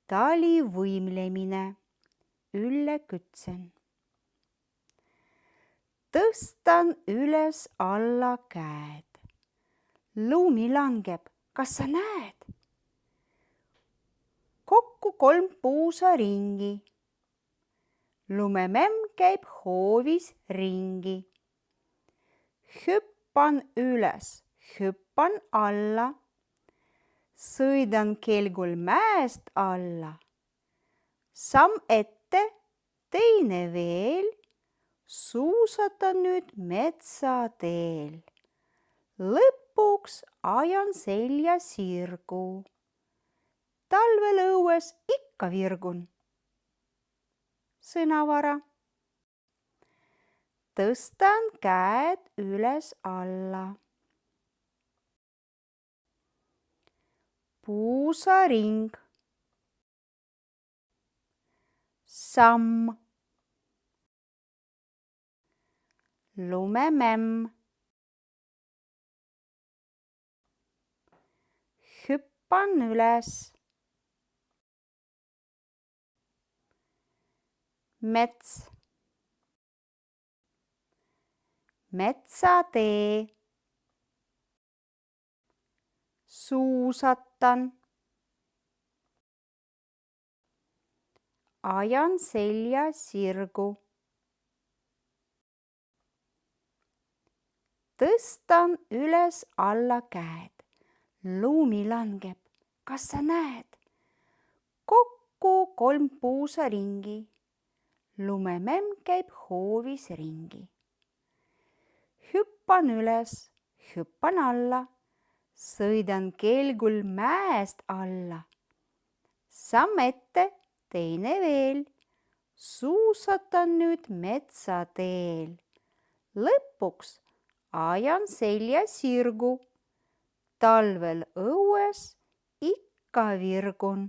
talivõimlemine, Ülle Kütsen. Tõstan üles-alla käed. Lumi langeb, kas sa näed? Kokku 3 puusa ringi. Lumememm käib hoovis ringi. Hüppan üles, hüppan alla. Sõidan kelgul mäest alla. Samm ette, teine veel. Suusatan nüüd metsateel. Lõpuks ajan selja sirgu. Talvel õues ikka virgun. Sõnavara. Tõstan käed üles-alla. Puusaring. Samm. Lumememm. Hüppan üles. Mets. Metsatee. Suusatan. Ajan selja sirgu. Tõstan üles-alla käed. Lumi langeb, kas sa näed? Kokku 3 puusaringi. Lumememm käib hoovis ringi. Hüppan üles, hüppan alla. Sõidan kelgul mäest alla. Samm ette, teine veel. Suusatan nüüd metsateel. Lõpuks ajan selja sirgu. Talvel õues ikka virgun.